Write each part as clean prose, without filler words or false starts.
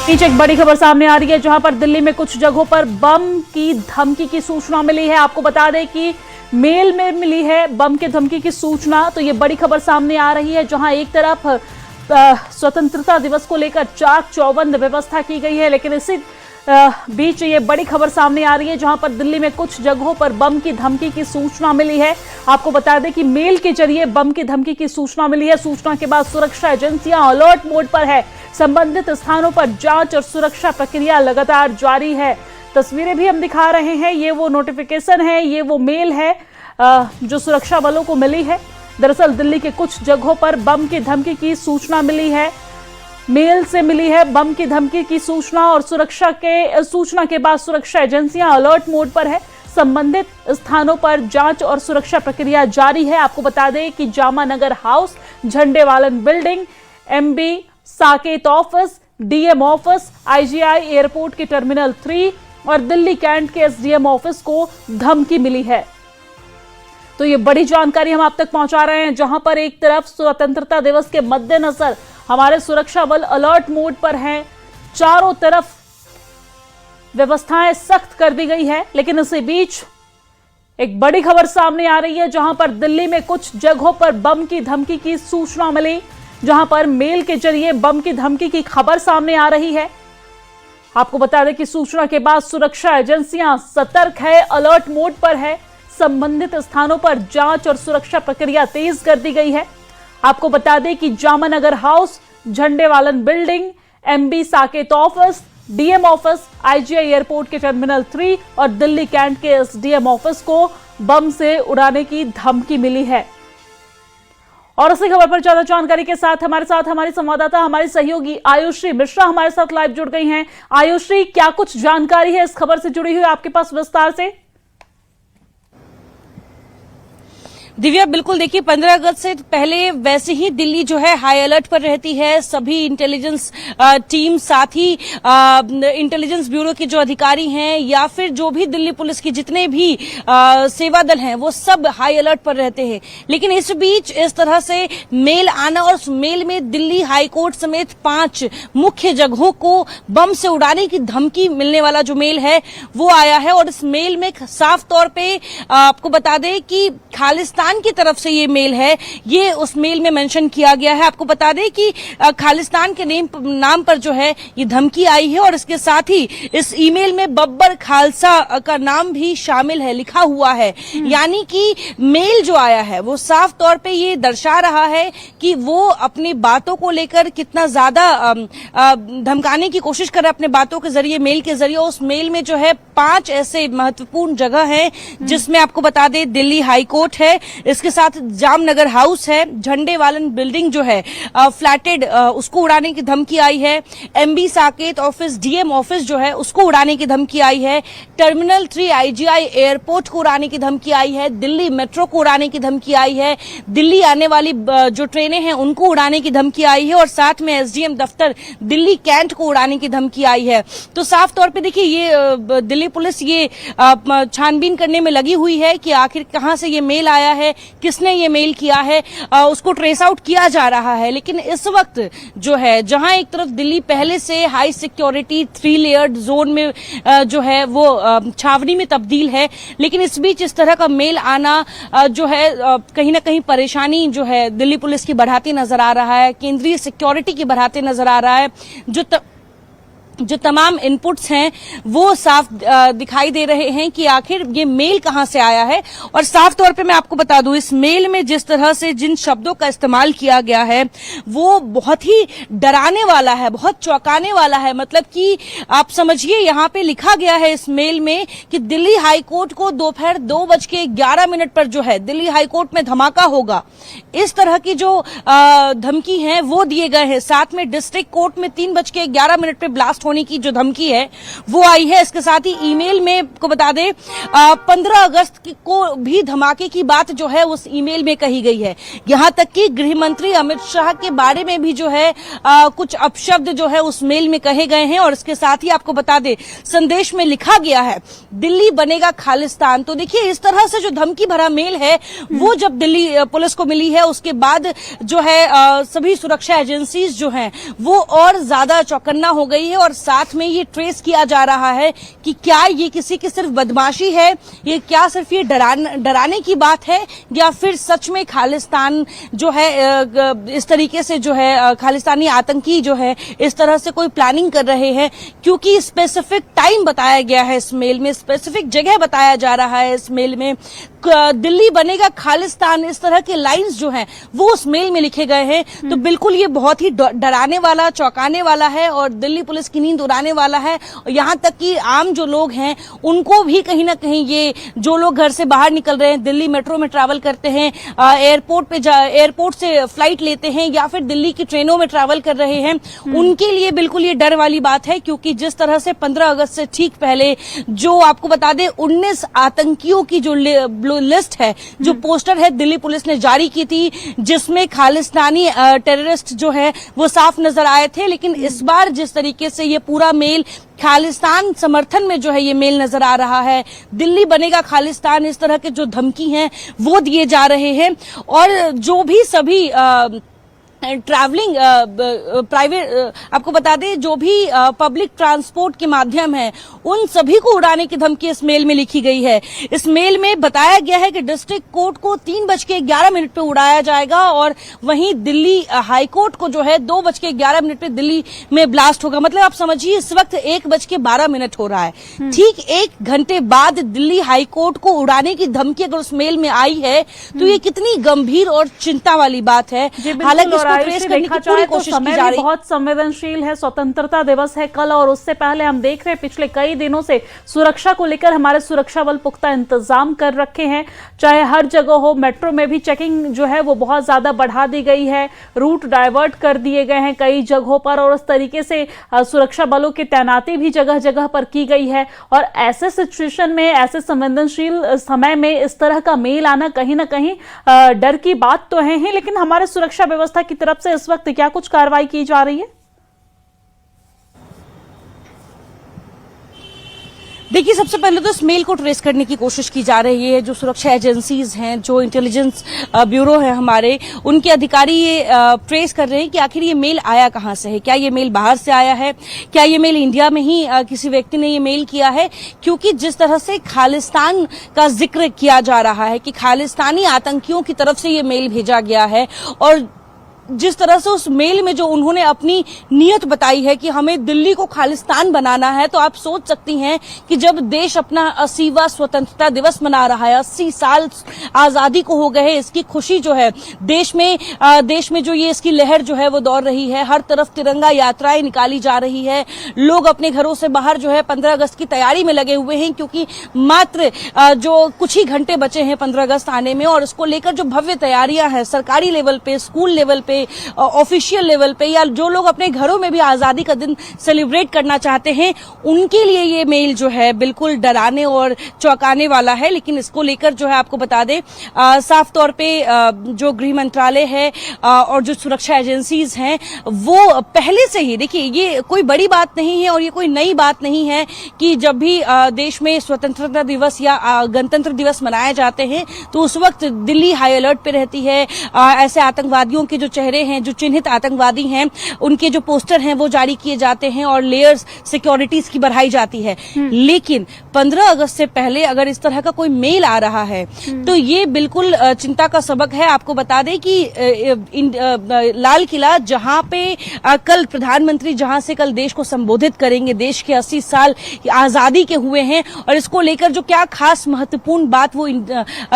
बीच एक बड़ी खबर सामने आ रही है जहां पर दिल्ली में कुछ जगहों पर बम की धमकी की सूचना मिली है। आपको बता दें कि मेल में मिली है बम के धमकी की सूचना। तो ये बड़ी खबर सामने आ रही है जहां एक तरफ स्वतंत्रता दिवस को लेकर चाक चौबंद व्यवस्था की गई है, लेकिन इसी बीच ये बड़ी खबर सामने आ रही है जहां पर दिल्ली में कुछ जगहों पर बम की धमकी की सूचना मिली है। आपको बता दें कि मेल के जरिए बम की धमकी की सूचना मिली है। सूचना के बाद सुरक्षा एजेंसियां अलर्ट मोड पर है। संबंधित स्थानों पर जांच और सुरक्षा प्रक्रिया लगातार जारी है। तस्वीरें भी हम दिखा रहे हैं। ये वो नोटिफिकेशन है, ये वो मेल है जो सुरक्षा बलों को मिली है। दरअसल दिल्ली के कुछ जगहों पर बम की धमकी की सूचना मिली है। मेल से मिली है बम की धमकी की सूचना और सूचना के बाद सुरक्षा एजेंसियां अलर्ट मोड पर है। संबंधित स्थानों पर जांच और सुरक्षा प्रक्रिया जारी है। आपको बता दें कि Jamnagar house, Jhandewalan building, MB Saket office, DM office, IGI airport के टर्मिनल 3 और दिल्ली कैंट के एसडीएम ऑफिस को धमकी मिली है। तो ये बड़ी जानकारी हम आप तक पहुंचा रहे हैं जहां पर एक तरफ स्वतंत्रता दिवस के मद्देनजर हमारे सुरक्षा बल अलर्ट मोड पर हैं। चारों तरफ व्यवस्थाएं सख्त कर दी गई है, लेकिन इसी बीच एक बड़ी खबर सामने आ रही है जहां पर दिल्ली में कुछ जगहों पर बम की धमकी की सूचना मिली, जहां पर मेल के जरिए बम की धमकी की खबर सामने आ रही है। आपको बता दें कि सूचना के बाद सुरक्षा एजेंसियां सतर्क है, अलर्ट मोड पर है। संबंधित स्थानों पर जांच और सुरक्षा प्रक्रिया तेज कर दी गई है। आपको बता दें कि Jamnagar house, Jhandewalan building, MB Saket office, DM office, IGI airport के टर्मिनल 3 और दिल्ली कैंट के एसडीएम ऑफिस को बम से उड़ाने की धमकी मिली है। और इसी खबर पर ज्यादा जानकारी के साथ हमारी संवाददाता, हमारी सहयोगी आयुश्री मिश्रा हमारे साथ लाइव जुड़ गई हैं। आयुश्री, क्या कुछ जानकारी है इस खबर से जुड़ी हुई आपके पास विस्तार से? दिव्या, बिल्कुल देखिए, 15 अगस्त से पहले वैसे ही दिल्ली जो है हाई अलर्ट पर रहती है। सभी इंटेलिजेंस टीम, साथ ही इंटेलिजेंस ब्यूरो के जो अधिकारी हैं या फिर जो भी दिल्ली पुलिस की जितने भी सेवा दल हैं वो सब हाई अलर्ट पर रहते हैं। लेकिन इस बीच इस तरह से मेल आना और उस मेल में दिल्ली हाईकोर्ट समेत 5 मुख्य जगहों को बम से उड़ाने की धमकी मिलने वाला जो मेल है वो आया है। और इस मेल में साफ तौर पे आपको बता दें कि खालिस्तान की तरफ से ये मेल है, ये उस मेल में मेंशन किया गया है। आपको बता दें कि खालिस्तान के नाम पर जो है ये धमकी आई है और इसके साथ ही इस ईमेल में बब्बर खालसा का नाम भी शामिल है, लिखा हुआ है। यानी कि मेल जो आया है वो साफ तौर पे ये दर्शा रहा है कि वो अपनी बातों को लेकर कितना ज्यादा धमकाने की कोशिश कर रहा है अपने बातों के जरिए, मेल के जरिए। उस मेल में जो है 5 ऐसे महत्वपूर्ण जगह है जिसमें आपको बता दें दिल्ली हाईकोर्ट है, इसके साथ जामनगर हाउस है, झंडेवालन बिल्डिंग जो है फ्लैटेड, उसको उड़ाने की धमकी आई है। MB Saket office, DM office जो है उसको उड़ाने की धमकी आई है। टर्मिनल 3 आईजीआई एयरपोर्ट को उड़ाने की धमकी आई है। दिल्ली मेट्रो को उड़ाने की धमकी आई है। दिल्ली आने वाली जो ट्रेनें हैं उनको उड़ाने की धमकी आई है और साथ में एसडीएम दफ्तर दिल्ली कैंट को उड़ाने की धमकी आई है। तो साफ तौर पे देखिए ये दिल्ली पुलिस ये छानबीन करने में लगी हुई है कि आखिर कहां से ये मेल आया है, किसने ये मेल किया है, उसको ट्रेस आउट किया जा रहा है। लेकिन इस वक्त जो है जहां एक तरफ दिल्ली पहले से हाई सिक्योरिटी 3 लेयर्ड जोन में जो है वो छावनी में तब्दील है, लेकिन इस बीच इस तरह का मेल आना जो है कहीं ना कहीं परेशानी जो है दिल्ली पुलिस की बढ़ाती नजर आ रहा है, केंद्रीय सिक्योरिटी की बढ़ाते नजर आ रहा है। जो तमाम इनपुट्स हैं वो साफ दिखाई दे रहे हैं कि आखिर ये मेल कहां से आया है। और साफ तौर पे मैं आपको बता दूं, इस मेल में जिस तरह से जिन शब्दों का इस्तेमाल किया गया है वो बहुत ही डराने वाला है, बहुत चौंकाने वाला है। मतलब कि आप समझिए, यहां पे लिखा गया है इस मेल में कि दिल्ली हाईकोर्ट को दोपहर 2:11 पर जो है दिल्ली हाईकोर्ट में धमाका होगा। इस तरह की जो धमकी है वो दिए गए हैं। साथ में डिस्ट्रिक्ट कोर्ट में 3:11 पे ब्लास्ट होने की जो धमकी है वो आई है। इसके साथ ही ईमेल में को बता दें 15 अगस्त को भी धमाके की बात जो है उस ईमेल में कही गई है। यहां तक कि गृह मंत्री अमित शाह के बारे में भी जो है कुछ अपशब्द जो है उस मेल में कहे गए हैं। और इसके साथ ही आपको बता दें संदेश में लिखा गया है दिल्ली बनेगा खालिस्तान। तो देखिए इस तरह से जो धमकी भरा मेल है वो जब दिल्ली पुलिस को मिली है उसके बाद जो है सभी सुरक्षा एजेंसीज जो हैं वो और ज्यादा चौकन्ना हो गई है। और साथ में ये ट्रेस किया जा रहा है कि क्या ये किसी की सिर्फ बदमाशी है, ये क्या सिर्फ ये डराने की बात है या फिर सच में खालिस्तान जो है इस तरीके से जो है खालिस्तानी आतंकी जो है इस तरह से कोई प्लानिंग कर रहे हैं। क्योंकि स्पेसिफिक टाइम बताया गया है इस मेल में, स्पेसिफिक जगह बताया जा रहा है इस मेल में, दिल्ली बनेगा खालिस्तान, इस तरह के लाइंस जो हैं वो उस मेल में लिखे गए हैं। तो बिल्कुल ये बहुत ही डराने वाला, चौंकाने वाला है और दिल्ली पुलिस की नींद उड़ाने वाला है। यहां तक कि आम जो लोग हैं उनको भी कहीं ना कहीं ये जो लोग घर से बाहर निकल रहे हैं, दिल्ली मेट्रो में ट्रैवल करते हैं, एयरपोर्ट से फ्लाइट लेते हैं या फिर दिल्ली की ट्रेनों में ट्रैवल कर रहे हैं, उनके लिए बिल्कुल ये डर वाली बात है। क्योंकि जिस तरह से 15 अगस्त से ठीक पहले जो आपको बता दें 19 आतंकियों की जो लिस्ट है, जो पोस्टर है दिल्ली पुलिस ने जारी की थी जिसमें खालिस्तानी टेररिस्ट जो है वो साफ नजर आए थे। लेकिन इस बार जिस तरीके से ये पूरा मेल खालिस्तान समर्थन में जो है ये मेल नजर आ रहा है, दिल्ली बनेगा खालिस्तान, इस तरह के जो धमकी हैं वो दिए जा रहे हैं। और जो भी सभी ट्रैवलिंग प्राइवेट आपको बता दें जो भी पब्लिक ट्रांसपोर्ट के माध्यम है उन सभी को उड़ाने की धमकी इस मेल में लिखी गई है। इस मेल में बताया गया है कि डिस्ट्रिक्ट कोर्ट को 3:11 पे उड़ाया जाएगा और वहीं दिल्ली हाई कोर्ट को जो है 2:11 पे दिल्ली में ब्लास्ट होगा। मतलब आप समझिए इस वक्त 1:12 हो रहा है। ठीक 1 घंटे बाद दिल्ली हाई कोर्ट को उड़ाने की धमकी अगर उस मेल में आई है तो ये कितनी गंभीर और चिंता वाली बात है। हालांकि देखा जाए तो समय भी बहुत संवेदनशील है, स्वतंत्रता दिवस है कल और उससे पहले हम देख रहे हैं पिछले कई दिनों से सुरक्षा को लेकर हमारे सुरक्षा बल पुख्ता इंतजाम कर रखे हैं। चाहे हर जगह हो, मेट्रो में भी चेकिंग जो है वो बहुत ज्यादा बढ़ा दी गई है, रूट डाइवर्ट कर दिए गए हैं कई जगहों पर और उस तरीके से सुरक्षा बलों की तैनाती भी जगह जगह पर की गई है। और ऐसे सिचुएशन में, ऐसे संवेदनशील समय में इस तरह का मेल आना कहीं ना कहीं डर की बात तो है ही, लेकिन हमारे सुरक्षा व्यवस्था की तरफ से इस वक्त क्या कुछ कार्रवाई की जा रही है? देखिए सबसे पहले तो इस मेल को ट्रेस करने की कोशिश की जा रही है। जो सुरक्षा एजेंसीज हैं, जो इंटेलिजेंस ब्यूरो है हमारे, उनके अधिकारी ये ट्रेस कर रहे हैं कि आखिर ये मेल आया कहां से है। क्या ये मेल बाहर से आया है, क्या ये मेल इंडिया में ही किसी व्यक्ति ने ये मेल किया है। क्योंकि जिस तरह से खालिस्तान का जिक्र किया जा रहा है कि खालिस्तानी आतंकियों की तरफ से ये मेल भेजा गया है और जिस तरह से उस मेल में जो उन्होंने अपनी नीयत बताई है कि हमें दिल्ली को खालिस्तान बनाना है, तो आप सोच सकती हैं कि जब देश अपना 80वां स्वतंत्रता दिवस मना रहा है, 80 साल आजादी को हो गए, इसकी खुशी जो है देश में जो ये इसकी लहर जो है वो दौड़ रही है, हर तरफ तिरंगा यात्राएं निकाली जा रही है, लोग अपने घरों से बाहर जो है 15 अगस्त की तैयारी में लगे हुए हैं। क्योंकि मात्र जो कुछ ही घंटे बचे हैं 15 अगस्त आने में और उसको लेकर जो भव्य तैयारियां हैं सरकारी लेवल पे, स्कूल लेवल पे, ऑफिशियल लेवल पे या जो लोग अपने घरों में भी आजादी का दिन सेलिब्रेट करना चाहते हैं, उनके लिए ये मेल जो है बिल्कुल डराने और चौंकाने वाला है। लेकिन इसको लेकर जो है आपको बता दें साफ तौर पे जो गृह मंत्रालय है और जो सुरक्षा एजेंसीज हैं वो पहले से ही, देखिए ये कोई बड़ी बात नहीं है और ये कोई नई बात नहीं है कि जब भी देश में स्वतंत्रता दिवस या गणतंत्र दिवस मनाए जाते हैं तो उस वक्त दिल्ली हाई अलर्ट पे रहती है। ऐसे आतंकवादियों के जो चेहरे हैं, जो चिन्हित आतंकवादी हैं, उनके जो पोस्टर हैं वो जारी किए जाते हैं और लेयर्स सिक्योरिटीज की बढ़ाई जाती है। लेकिन 15 अगस्त से पहले अगर इस तरह का कोई मेल आ रहा है तो ये बिल्कुल चिंता का सबक है। आपको बता दें कि लाल किला जहां पे कल प्रधानमंत्री जहां से कल देश को संबोधित करेंगे, देश के 80 साल आजादी के हुए हैं और इसको लेकर जो क्या खास महत्वपूर्ण बात वो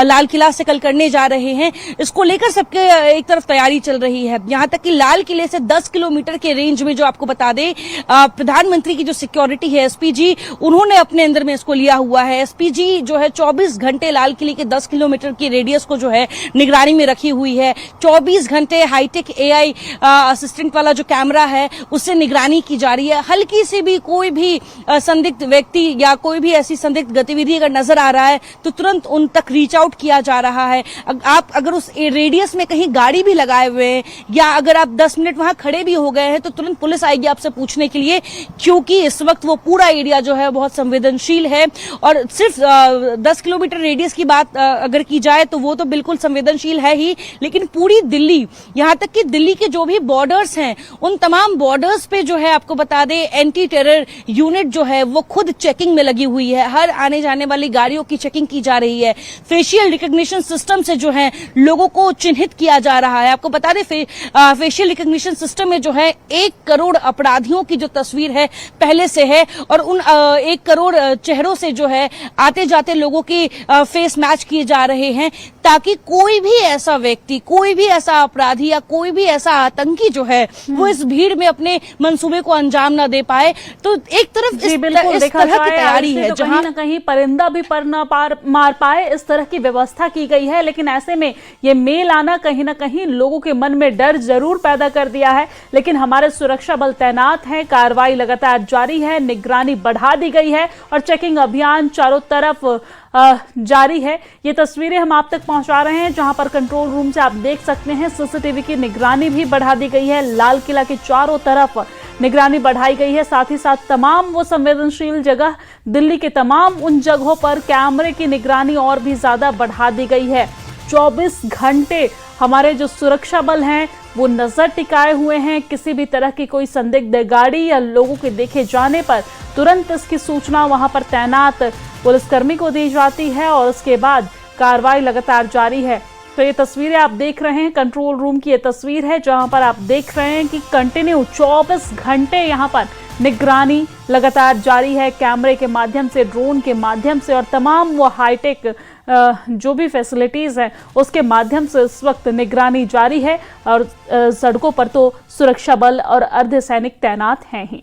लाल किला से कल करने जा रहे हैं, इसको लेकर सबके एक तरफ तैयारी चल रही रही है। यहाँ तक कि लाल किले से 10 किलोमीटर के रेंज में, जो आपको बता दें, प्रधानमंत्री की जो सिक्योरिटी है एसपीजी, उन्होंने अपने अंदर में इसको लिया हुआ है। एसपीजी जो है 24 घंटे लाल किले के 10 किलोमीटर की रेडियस को जो है निगरानी में रखी हुई है। 24 घंटे हाईटेक एआई असिस्टेंट वाला जो कैमरा है उससे निगरानी की जा रही है। हल्की सी भी कोई भी संदिग्ध व्यक्ति या कोई भी ऐसी संदिग्ध गतिविधि अगर नजर आ रहा है तो तुरंत उन तक रीच आउट किया जा रहा है। आप अगर उस रेडियस में कहीं गाड़ी भी लगाए हुए हैं या अगर आप 10 मिनट वहां खड़े भी हो गए हैं तो तुरंत पुलिस आएगी आपसे पूछने के लिए, क्योंकि इस वक्त वो पूरा एरिया जो है बहुत संवेदनशील है। और सिर्फ 10 किलोमीटर रेडियस की बात अगर की जाए तो वो तो बिल्कुल संवेदनशील है ही, लेकिन पूरी दिल्ली, यहां तक कि दिल्ली के जो भी बॉर्डर्स हैं उन तमाम बॉर्डर्स पे जो है आपको बता दें एंटी टेरर यूनिट जो है वो खुद चेकिंग में लगी हुई है। हर आने जाने वाली गाड़ियों की चेकिंग की जा रही है। फेशियल रिकॉग्निशन सिस्टम से जो है लोगों को चिन्हित किया जा रहा है। आपको बता दें फेशियल रिकॉग्निशन सिस्टम में जो है 1 करोड़ अपराधियों की जो तस्वीर है पहले से है और उन 1 करोड़ चेहरों से जो है आते जाते लोगों की फेस मैच किए जा रहे हैं, ताकि कोई भी ऐसा व्यक्ति, कोई भी ऐसा अपराधी या कोई भी ऐसा आतंकी जो है वो इस भीड़ में अपने मंसूबे को अंजाम ना दे पाए। तो एक तरफ इस तरह की तैयारी है जहां कहीं न कहीं परिंदा भी पर न मार पाए, इस तरह की व्यवस्था की गई है। लेकिन ऐसे में ये मेल आना कहीं न कहीं लोगों के मन में डर जरूर पैदा कर दिया है। लेकिन हमारे सुरक्षा बल तैनात हैं, कार्रवाई लगातार जारी है, निगरानी बढ़ा दी गई है और चेकिंग अभियान चारों तरफ जारी है। ये तस्वीरें हम आप तक पहुंचा रहे हैं जहां पर कंट्रोल रूम से आप देख सकते हैं सीसीटीवी की निगरानी भी बढ़ा दी गई है। लाल किला के चारों तरफ निगरानी बढ़ाई गई है। साथ ही साथ तमाम वो संवेदनशील जगह, दिल्ली के तमाम उन जगहों पर कैमरे की निगरानी और भी ज्यादा बढ़ा दी गई है। 24 घंटे हमारे जो सुरक्षा बल हैं वो नजर टिकाए हुए हैं। किसी भी तरह की कोई संदिग्ध गाड़ी या लोगों के देखे जाने पर तुरंत इसकी सूचना वहां पर तैनात पुलिसकर्मी को दी जाती है और उसके बाद कार्रवाई लगातार जारी है। तो ये तस्वीरें आप देख रहे हैं, कंट्रोल रूम की ये तस्वीर है जहां पर आप देख रहे हैं कि कंटिन्यू 24 घंटे यहां पर निगरानी लगातार जारी है, कैमरे के माध्यम से, ड्रोन के माध्यम से और तमाम वो हाईटेक जो भी फैसिलिटीज हैं उसके माध्यम से इस वक्त निगरानी जारी है और सड़कों पर तो सुरक्षा बल और अर्धसैनिक तैनात हैं ही।